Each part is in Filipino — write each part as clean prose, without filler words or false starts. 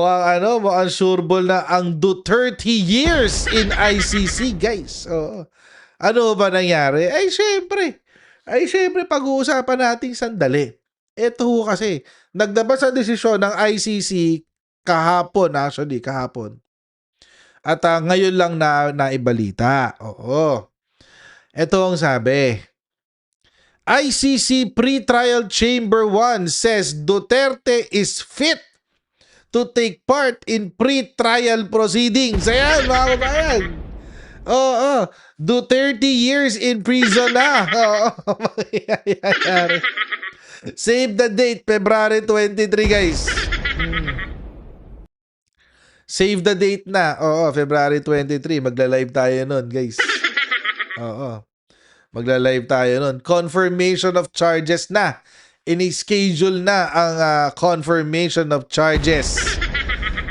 Mukhang sureball na ang 30 years in ICC, guys. Oo. Ano ba nangyari? Ay, syempre, pag-uusapan natin sandali. Ito ho kasi, nagdabas sa desisyon ng ICC kahapon. At ngayon lang naibalita. Oo. Ito ang sabi. ICC Pre-Trial Chamber 1 says Duterte is fit to take part in pre-trial proceedings. Ayan, mga kabayan. Oo. Do 30 years in prison na. Oo. Mangyayari. Save the date, February 23, guys. Save the date na. Oo, February 23. Magla-live tayo nun, guys. Oo. Magla-live tayo nun. Confirmation of charges na. Ini-schedule na ang confirmation of charges.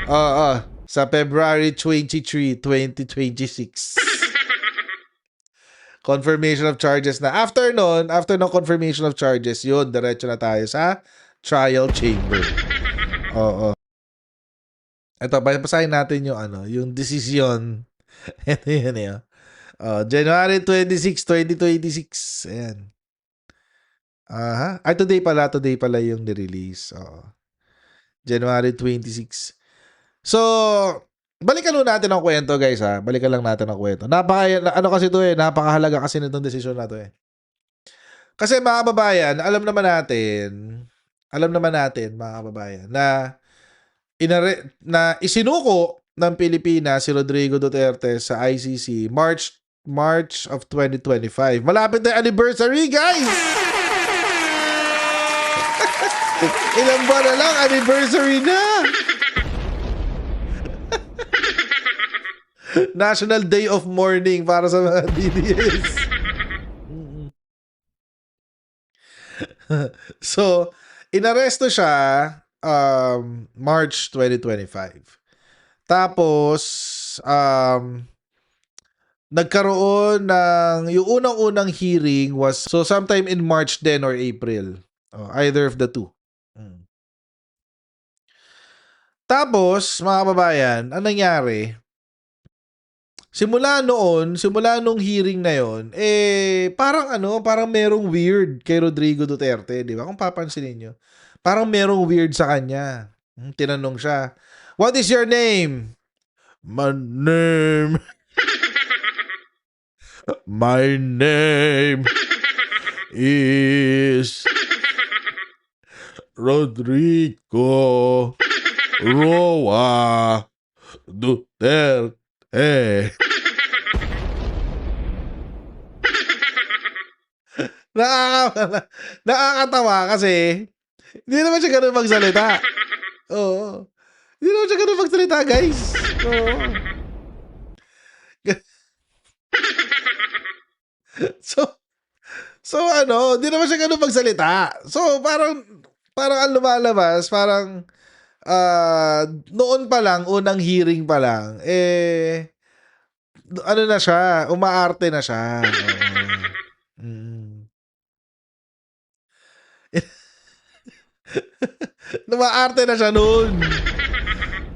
Oo. Sa February 23, 2026. Confirmation of charges na. After ng confirmation of charges, yun, diretso na tayo sa trial chamber. Oo. Ito, basahin natin yung decision. Ito yun eh. January 26, 2026. Ayan. Ay, today pala yung nirelease. January 26. So, balikan lang natin ang kwento, guys, ha. Balikan lang natin ang kwento. Napakahalaga kasi nitong desisyon na to eh. Kasi mga kababayan, alam naman natin mga kababayan na isinuko ng Pilipinas si Rodrigo Duterte sa ICC March of 2025. Malapit na anniversary, guys! Ilang buwan na lang, anniversary na! National Day of Mourning para sa mga DDS. So, inaresto siya March 2025. Tapos, nagkaroon yung unang-unang hearing was sometime in March then or April. Either of the two. Tapos, mga kababayan, ang nangyari, simula nung hearing na yon, parang merong weird kay Rodrigo Duterte, di ba? Kung papansinin nyo, parang merong weird sa kanya. Tinanong siya, "What is your name?" My name is Rodrigo Roa Duterte. Nakakatawa kasi hindi naman siya ganun magsalita. Oo. Hindi naman siya ganun magsalita, guys. Oo. So hindi naman siya ganun magsalita. So parang ang lumalabas, parang noon pa lang, unang hearing pa lang, na siya, umaarte na siya. Umaarte na siya noon.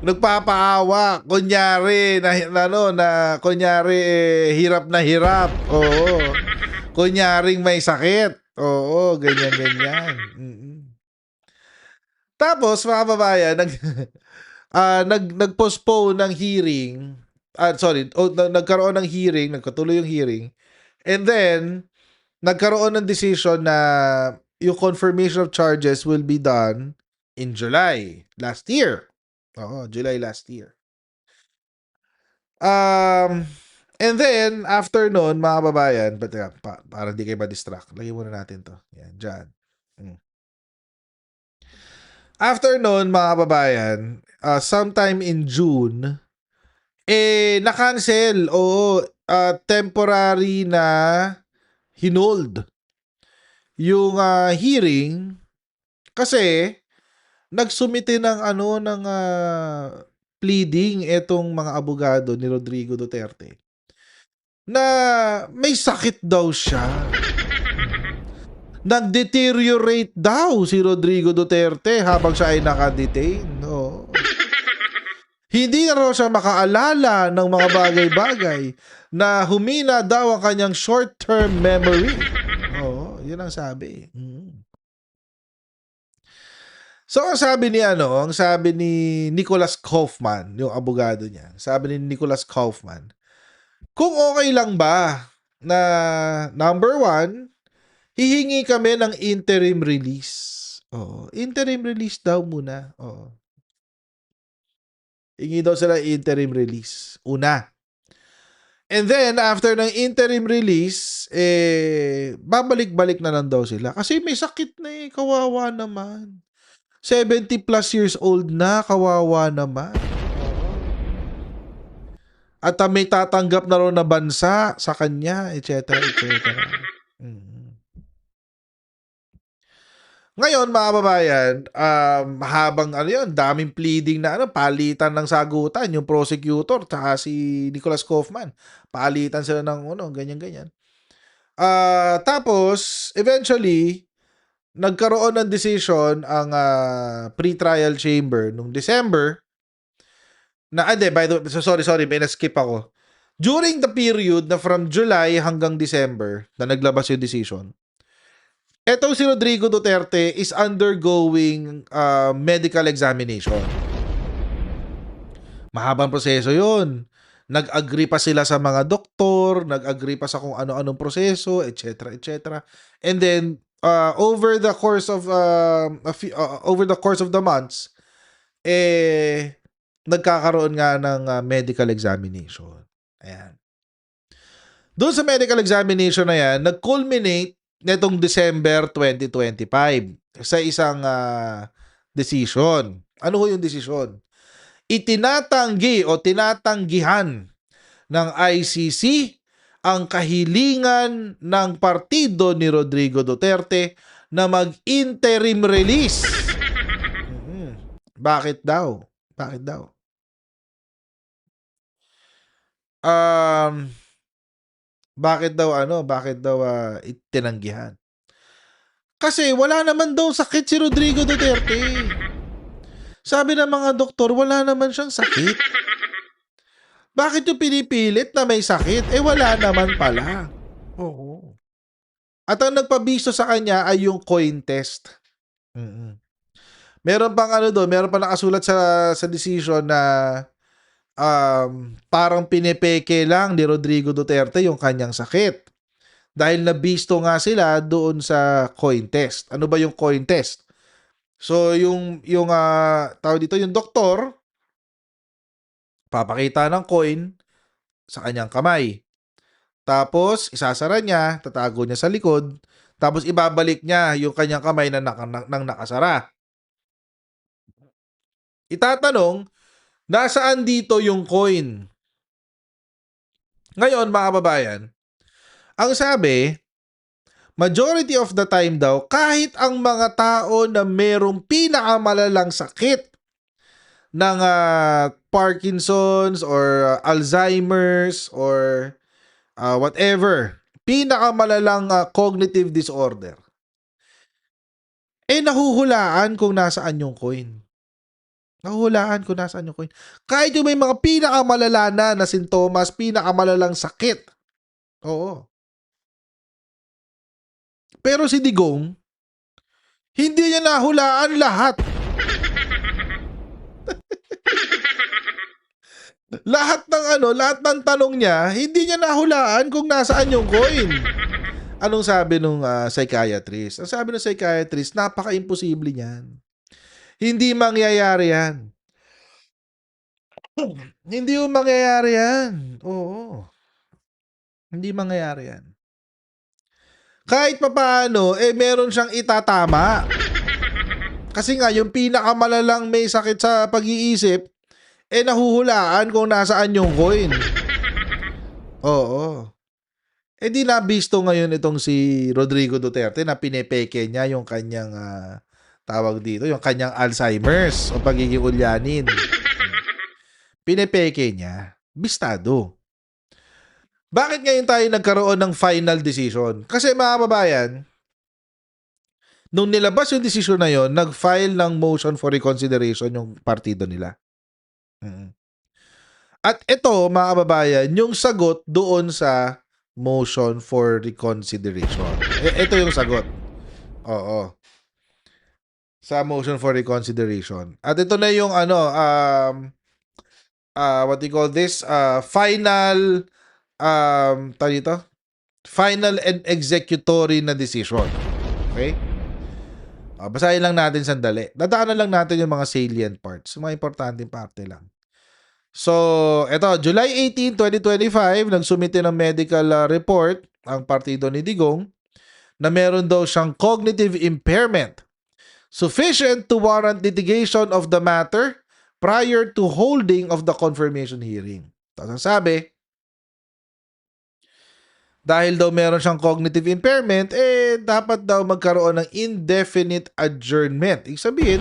Nagpapaawa, kunyari hirap na hirap. Oo. Kunyaring may sakit. Oo, ganyan. Tapos, mga kababayan, nag-postpone ng hearing. Nagkaroon ng hearing, nagkatuloy yung hearing. And then, nagkaroon ng decision na yung confirmation of charges will be done in July last year. July last year. And then, after nun, mga kababayan, para di kayo ma-distract, lagyan muna natin to. Yan, dyan. After nun, mga kababayan, sometime in June, na-cancel. Temporary na hinold yung hearing kasi nagsumite ng pleading etong mga abogado ni Rodrigo Duterte na may sakit daw siya. Nag-deteriorate daw si Rodrigo Duterte habang siya ay naka-detain. Hindi na raw siya makaalala ng mga bagay-bagay na humina daw ang kanyang short-term memory. Oo, yun ang sabi. So, ang sabi ni Nicholas Kaufman, yung abogado niya, sabi ni Nicholas Kaufman, kung okay lang ba na number one, hihingi kami ng interim release. Oo, interim release daw muna. Oo. Hingi daw sila interim release. Una. And then, after ng interim release, babalik-balik na lang daw sila. Kasi may sakit na kawawa naman. 70 plus years old na, kawawa naman. At may tatanggap na raw na bansa sa kanya, etc. etc. Ngayon, mga kababayan, habang daming pleading na palitan ng sagutan, yung prosecutor tsaka si Nicholas Kaufman. Palitan sila ng ganyan-ganyan. Tapos, eventually, nagkaroon ng decision ang pre-trial chamber nung December by the way, sorry, may na-skip ako. During the period na from July hanggang December na naglabas yung decision, etong si Rodrigo Duterte is undergoing medical examination. Mahabang proseso yun. Nag-agree pa sila sa mga doktor, nag-agree pa sa kung ano-anong proseso, etc. etc. And then over the course of the months, nagkakaroon nga ng medical examination. Ayan. Doon sa medical examination na yan, nag-culminate netong December 2025 sa isang decision. Ano ho yung decision? Itinatanggi o tinatanggihan ng ICC ang kahilingan ng partido ni Rodrigo Duterte na mag-interim release. Bakit daw? Bakit daw? Bakit daw itinanggihan? Kasi wala naman daw sakit si Rodrigo Duterte. Sabi ng mga doktor, wala naman siyang sakit. Bakit yung pinipilit na may sakit? Wala naman pala. Oo. At ang nagpabisto sa kanya ay yung coin test. Meron pang meron pang nakasulat sa decision na parang pinepeke lang ni Rodrigo Duterte yung kanyang sakit. Dahil nabisto nga sila doon sa coin test. Ano ba yung coin test? So, yung tawag dito, yung doktor, papakita ng coin sa kanyang kamay. Tapos, isasara niya, tatago niya sa likod, tapos ibabalik niya yung kanyang kamay na nakasara. Itatanong, nasaan dito yung coin? Ngayon, mga kababayan, ang sabi, majority of the time daw, kahit ang mga tao na merong pinakamalalang sakit ng Parkinson's or Alzheimer's or whatever, pinakamalalang cognitive disorder, nahuhulaan kung nasaan yung coin. Nahuhulaan kung nasaan yung coin. Kahit yung may mga pinakamalala na sintomas, pinakamalalang sakit. Oo. Pero si Digong, hindi niya nahulaan lahat. lahat ng tanong niya, hindi niya nahulaan kung nasaan yung coin. Anong sabi nung psychiatrist? Ang sabi ng psychiatrist, napaka-imposible niyan. Hindi mangyayari yan. Hindi yung mangyayari yan. Oo. Hindi mangyayari yan. Kahit papaano, meron siyang itatama. Kasi nga, yung pinakamalalang may sakit sa pag-iisip, nahuhulaan kung nasaan yung coin. Oo. Di nabisto ngayon itong si Rodrigo Duterte na pinepeke niya yung kanyang tawag dito, yung kanyang Alzheimer's o pagiging ulyanin. Pinepeke niya. Bistado. Bakit ngayon tayo nagkaroon ng final decision? Kasi mga kababayan, nung nilabas yung decision na yon, nag-file ng motion for reconsideration yung partido nila. At ito, mga kababayan, yung sagot doon sa motion for reconsideration. Ito yung sagot. Oo. Sa motion for reconsideration. At ito na yung what do you call this? Final tawag dito? Final and executory na decision. Okay? Basahin lang natin sandali. Dadaanan lang natin yung mga salient parts. Yung mga importanteng parte lang. So, eto, July 18, 2025, nagsumite ng medical report ang partido ni Digong na meron daw siyang cognitive impairment sufficient to warrant litigation of the matter prior to holding of the confirmation hearing. Tapos ang sabi, dahil daw meron siyang cognitive impairment, dapat daw magkaroon ng indefinite adjournment. Ibig sabihin,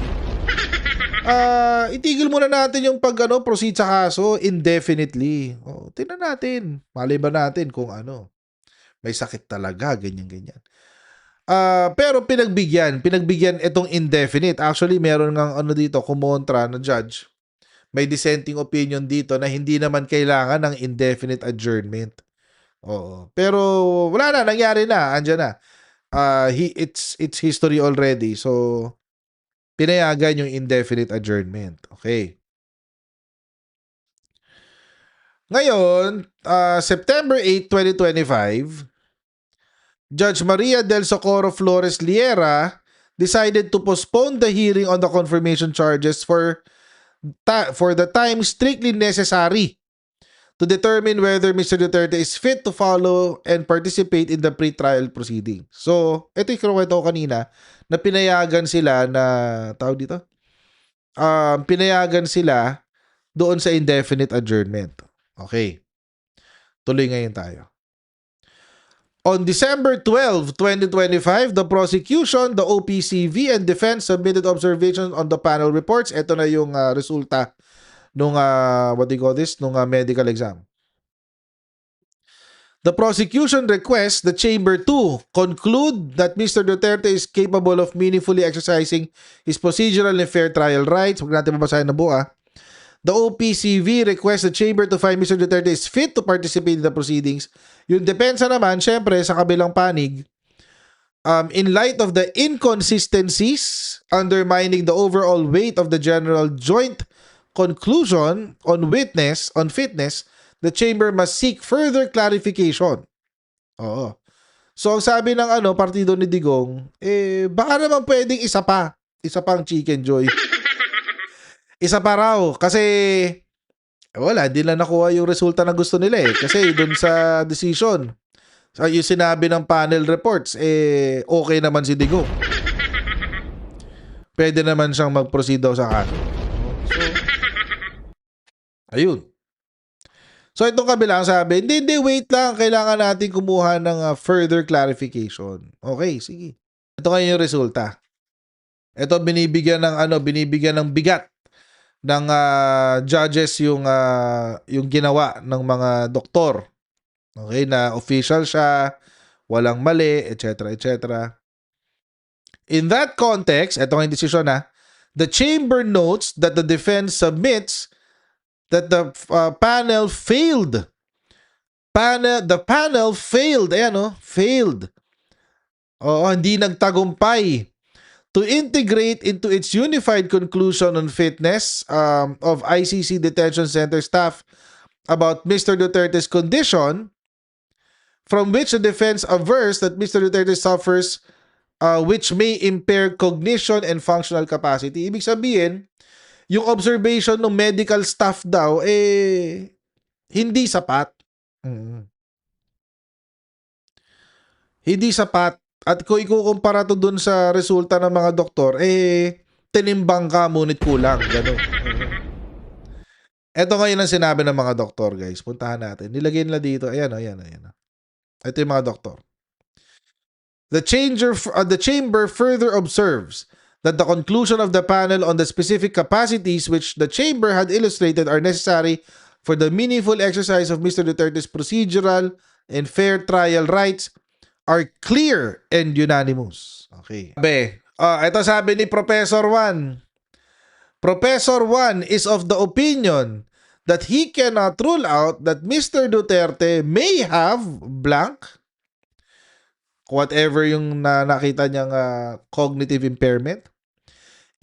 itigil muna natin yung proceed sa kaso indefinitely. Tingnan natin. Malay ba natin kung may sakit talaga, ganyan-ganyan. Pero pinagbigyan itong indefinite. Actually, meron ngang dito, kumontra na judge. May dissenting opinion dito na hindi naman kailangan ng indefinite adjournment. Oo. Pero wala na, nangyari na, andyan na. It's history already. So, pinayagan yung indefinite adjournment. Okay. Ngayon, September 8, 2025, Judge Maria del Socorro Flores Liera decided to postpone the hearing on the confirmation charges for the time strictly necessary to determine whether Mr. Duterte is fit to follow and participate in the pre-trial proceeding. So, ito yung kinukwento ko kanina na pinayagan sila na, tawag dito? Pinayagan sila doon sa indefinite adjournment. Okay. Tuloy ngayon tayo. On December 12, 2025, the prosecution, the OPCV, and defense submitted observations on the panel reports. Ito na yung resulta nung nung medical exam. The prosecution requests the chamber to conclude that Mr. Duterte is capable of meaningfully exercising his procedural and fair trial rights. Huwag natin mabasahin na buo. The OPCV requests the chamber to find Mr. Duterte is fit to participate in the proceedings. Yung depensa naman, syempre, sa kabilang panig, in light of the inconsistencies undermining the overall weight of the general joint conclusion on fitness, the chamber must seek further clarification. Oo. So, ang sabi ng partido ni Digong, baka naman pwedeng isa pang Chicken Joy. Isa pa raw, kasi wala, di lang nakuha yung resulta na gusto nila Kasi dun sa decision, yung sinabi ng panel reports, okay naman si Digong. Pwede naman siyang mag-proceed daw sa kaso. So, ayun. So, itong kabilang sabi, hindi, wait lang. Kailangan natin kumuha ng further clarification. Okay, sige. Ito ngayon yung resulta. Ito, binibigyan ng bigat ng judges yung ginawa ng mga doktor. Okay, na official siya, walang mali, etc., etc. In that context, ito ang desisyon the chamber notes that the defense submits that the panel failed. The panel failed. Failed. Hindi nagtagumpay to integrate into its unified conclusion on fitness of ICC Detention Center staff about Mr. Duterte's condition, from which the defense avers that Mr. Duterte suffers which may impair cognition and functional capacity. Ibig sabihin, yung observation ng medical staff daw, hindi sapat. Hindi sapat. At kung ikukumpara to dun sa resulta ng mga doktor, tinimbang ka, ngunit kulang. Ganun. Ito ngayon ang sinabi ng mga doktor, guys. Puntahan natin. Nilagay nila dito. Ayan. Ito yung mga doktor. The chamber further observes that the conclusion of the panel on the specific capacities which the chamber had illustrated are necessary for the meaningful exercise of Mr. Duterte's procedural and fair trial rights are clear and unanimous. Okay. Ito sabi ni Professor Juan. Professor Juan is of the opinion that he cannot rule out that Mr. Duterte may have blank, whatever yung nakita niyang cognitive impairment.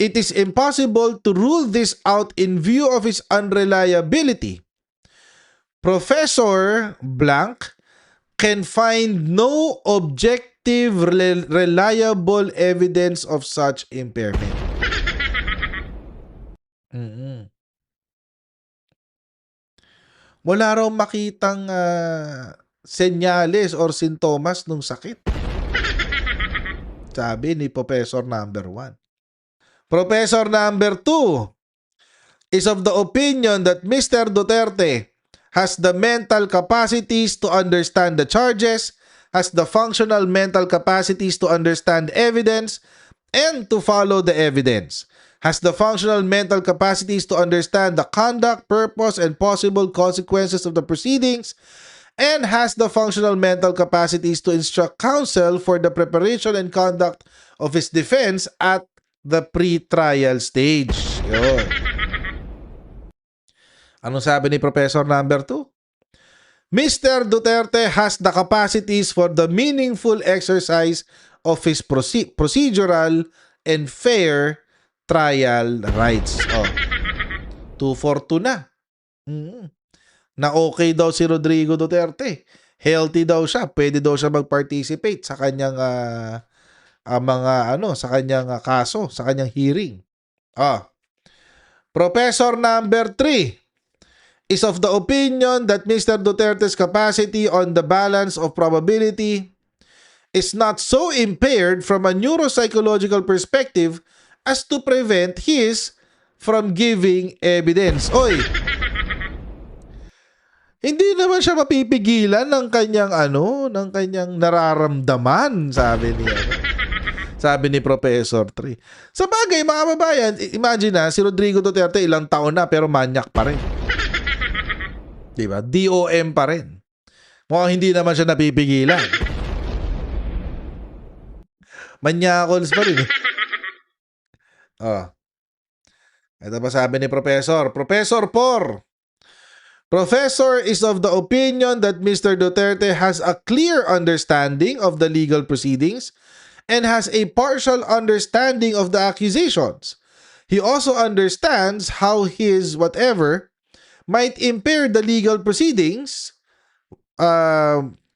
It is impossible to rule this out in view of his unreliability. Professor blank can find no objective reliable evidence of such impairment. Wala raw makitang senyales or sintomas ng sakit. Sabi ni Professor number 1. Professor number 2 is of the opinion that Mr. Duterte has the mental capacities to understand the charges, has the functional mental capacities to understand evidence and to follow the evidence, has the functional mental capacities to understand the conduct, purpose, and possible consequences of the proceedings, and has the functional mental capacities to instruct counsel for the preparation and conduct of his defense at the pre-trial stage. Yun. Anong sabi ni Professor number 2? Mr. Duterte has the capacities for the meaningful exercise of his procedural and fair trial rights. 2-4-2 na. Na okay daw si Rodrigo Duterte. Healthy daw siya. Pwede daw siya mag-participate sa kanyang sa kanyang kaso, sa kanyang hearing. Professor number 3 is of the opinion that Mr. Duterte's capacity on the balance of probability is not so impaired from a neuropsychological perspective as to prevent his from giving evidence. Hindi naman siya mapipigilan ng kanyang ng kanyang nararamdaman, sabi ni Professor 3. Sa bagay, mga kababayan, imagine si Rodrigo Duterte ilang taon na pero manyak pa rin. Diba? DOM pa rin. Mukhang hindi naman siya napipigilan. Manyakons pa rin. Ito pa sabi ni Professor. Professor 4. Professor is of the opinion that Mr. Duterte has a clear understanding of the legal proceedings and has a partial understanding of the accusations. He also understands how his whatever might impair the legal proceedings.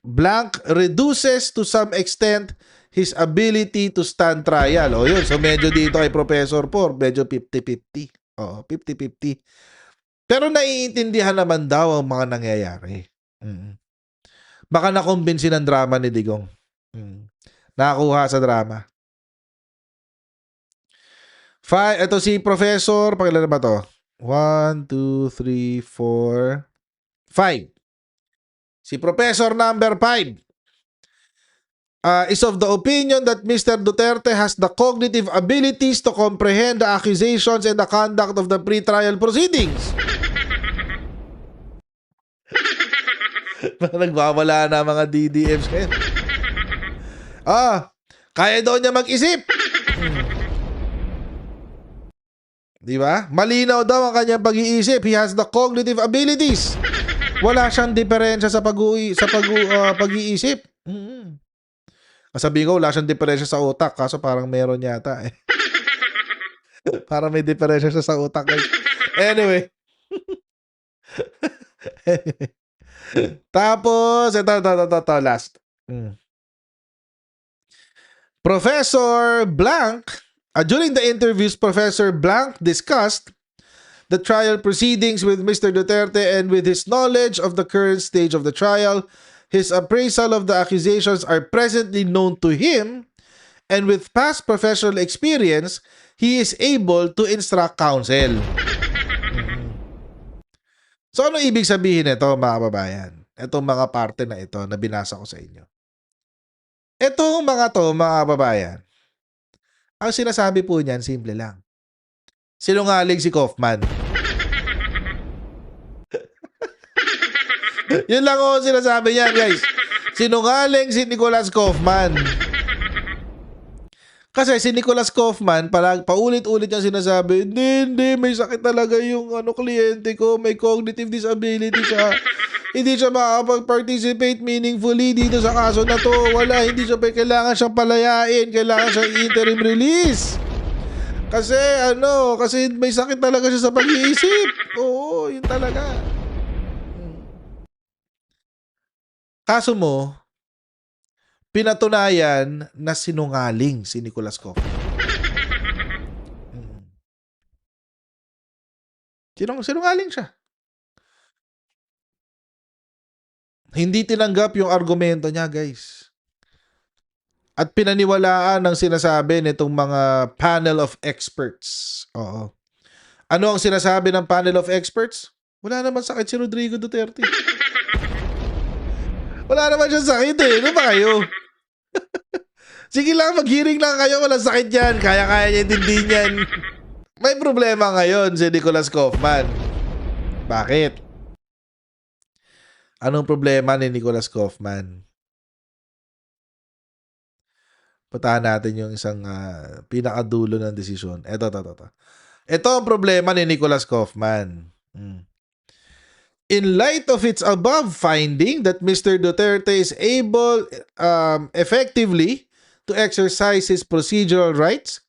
Blank reduces to some extent his ability to stand trial. Yun. So medyo dito kay Professor 4, medyo 50-50. 50-50. Pero naiintindihan naman daw ang mga nangyayari. Baka nakumbinsi ng drama ni Digong. Nakakuha sa drama. Ito si Professor, pakilan ba to? 1, 2, 3, 4, 5. Si Professor number 5 is of the opinion that Mr. Duterte has the cognitive abilities to comprehend the accusations and the conduct of the pre-trial proceedings. Nagwawala na mga DDMs ngayon. Kaya daw niya mag-isip. Di ba? Malinaw daw ang kanyang pag-iisip. He has the cognitive abilities. Wala siyang diferensya sa pag-iisip. Sabi ko, wala siyang diferensya sa utak. Kaso parang meron yata. Parang may diferensya siya sa utak. Anyway. Tapos, ito, last. Professor Blank, during the interviews, Professor Blank discussed the trial proceedings with Mr. Duterte, and with his knowledge of the current stage of the trial, his appraisal of the accusations are presently known to him, and with past professional experience, he is able to instruct counsel. So ano ibig sabihin nito, mga kababayan? Itong mga parte na ito na binasa ko sa inyo. Itong mga kababayan, ang sinasabi po niyan, simple lang. Sinungaling si Kaufman. Yun lang ako sinasabi niyan, guys. Sinungaling si Nicolas Kaufman. Kasi si Nicholas Kaufman, paulit-ulit niyang sinasabi, hindi, may sakit talaga yung kliyente ko, may cognitive disability siya. Hindi siya makakapag-participate meaningfully dito sa kaso na to. Wala, hindi siya kailangan siyang palayain, kailangan siyang interim release. Kasi kasi may sakit talaga siya sa pag-iisip. Oo, yun talaga. Kaso mo, pinatunayan na sinungaling si Nicholas Kaufman. Sinungaling siya. Hindi tinanggap yung argumento niya, guys. At pinaniwalaan ng sinasabi nitong mga panel of experts. Oo. Ano ang sinasabi ng panel of experts? Wala naman sakit si Rodrigo Duterte. Wala naman siya sakit eh. Ano ba kayo? Sige lang, mag-hearing lang kayo. Walang sakit yan. Kaya-kaya niya intindihin yan. May problema ngayon si Nicholas Kaufman. Bakit? Anong problema ni Nicholas Kaufman? Putahan natin yung isang pinakadulo ng desisyon. Ito. Ito ang problema ni Nicholas Kaufman. In light of its above finding that Mr. Duterte is able effectively to exercise his procedural rights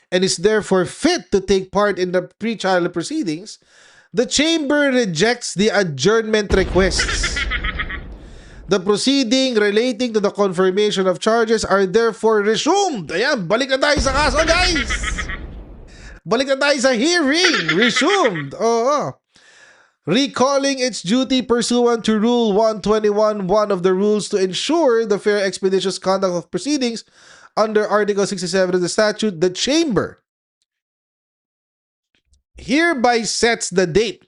and is therefore fit to take part in the pre-trial proceedings, the chamber rejects the adjournment requests. The proceeding relating to the confirmation of charges are therefore resumed. Ayan, balik na tayo sa kaso, guys! Balik na tayo sa hearing. Resumed. Oo. Recalling its duty pursuant to Rule 121, one of the rules to ensure the fair expeditious conduct of proceedings under Article 67 of the statute, the chamber hereby sets the date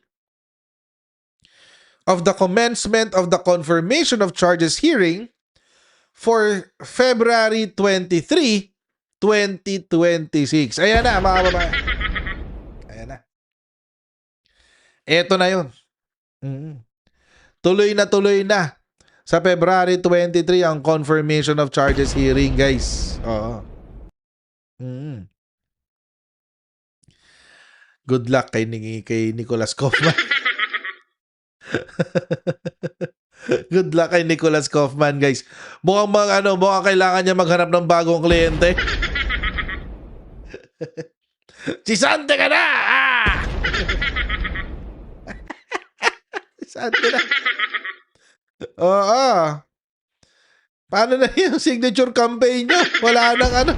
of the commencement of the confirmation of charges hearing for February 23, 2026. Ayan na, mga babae. Ayan na. Eto na yun. Tuloy na sa February 23 ang confirmation of charges hearing, guys. Oo. Good luck kay Nicholas Kaufman. Good luck kay Nicholas Kaufman, guys. Mukhang kailangan niya maghanap ng bagong kliyente. Sisante ka na! Sisante na. Oo. Paano na yung signature campaign nyo? Wala nang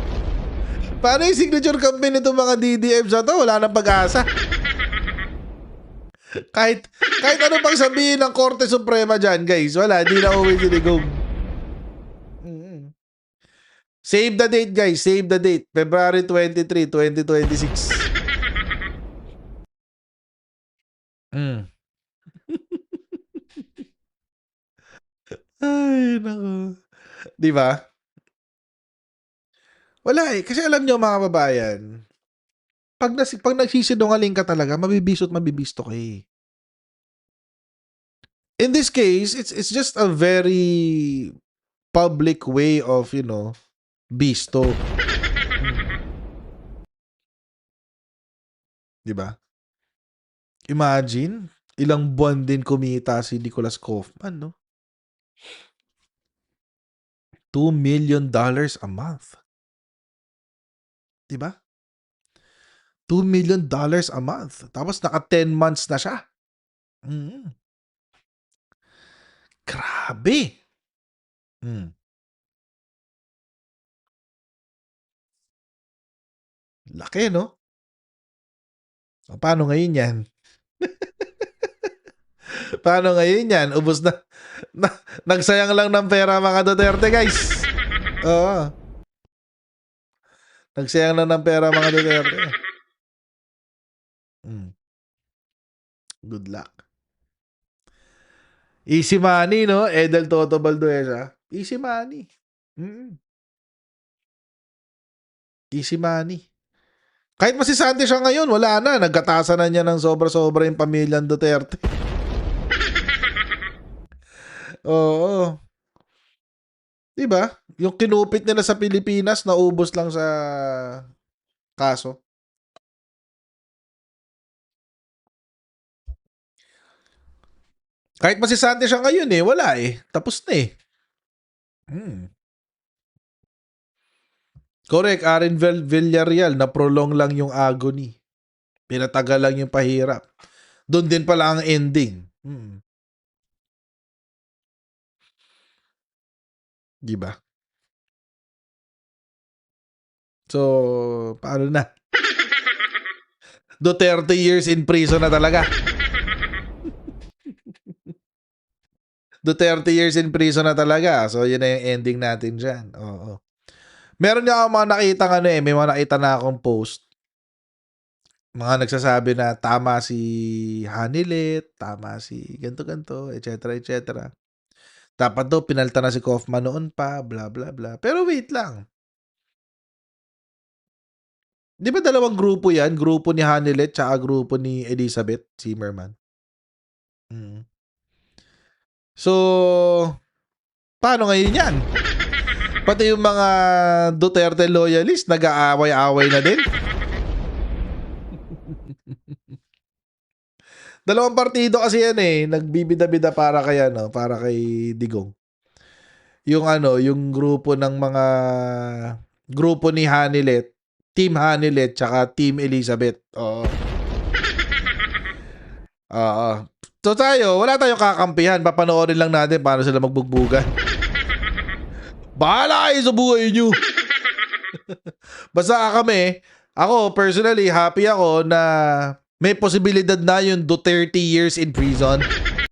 Paano yung signature campaign nitong mga DDM sa to? Wala nang pag-asa. Kahit ano pang sabihin ng Korte Suprema dyan, guys. Wala, hindi na uwi sinigong. Save the date, guys. Save the date. February 23, 2026. Ay, naku. Di ba? Wala eh. Kasi alam nyo, mga babayan, pag nagsisinungaling ka talaga, mabibisto at mabibisto ka eh. In this case, it's just a very public way of, bisto. Di ba? Imagine, ilang buwan din kumita si Nicholas Kaufman, no? $2 million a month. Diba? $2 million a month. Tapos naka 10 months na siya. Grabe. Laki, no? Paano ngayon yan? Paano ngayon yan? Ubus na. Nagsayang lang ng pera mga Duterte, guys. Oo. Nagsayang lang ng pera mga Duterte. Good luck. Easy money, no? Edel Toto Balduesa. Easy money. Easy money. Kahit masisante siya ngayon, wala na. Nagkatasan na niya ng sobra-sobra yung pamilyang Duterte. Oo. 'Di ba? Yung kinupit nila sa Pilipinas naubos lang sa kaso. Kahit masisante siya ngayon, eh, wala, eh, tapos na, eh. Hmm. Correct, Aaron Villarreal na-prolong lang yung agony. Pinatagal lang yung pahirap. Dun din pala ang ending. 'Di ba? So, paano na? Duterte years in prison na talaga. Duterte years in prison na talaga. So, yun na yung ending natin diyan. Oo. Meron nga akong mga nakitang ano, eh, may mga nakita na akong post. Mga nagsasabi na tama si Hanilet, tama si ganto-ganto, et cetera, et cetera. Dapat daw pinalta na si Kaufman noon pa, bla bla bla. Pero wait lang. 'Di ba dalawang grupo 'yan? Grupo ni Hanilet tsaka grupo ni Elizabeth Zimmerman. Mm. So, paano ngayon 'yan? Pati yung mga Duterte loyalist nag-aaway-away na din. Dalawang partido kasi 'yan, eh, nagbibida-bida para kay ano, para kay Digong. Yung ano, yung grupo ng mga grupo ni Hanilet, Team Hanilet tsaka Team Elizabeth. Oo. Oo. So tayo, wala tayong kakampihan. Papanoorin lang natin paano sila magbugbugan. Bahala kayo sa buhay nyo. Basta kami, ako personally, happy ako na may posibilidad na yung Duterte years in prison.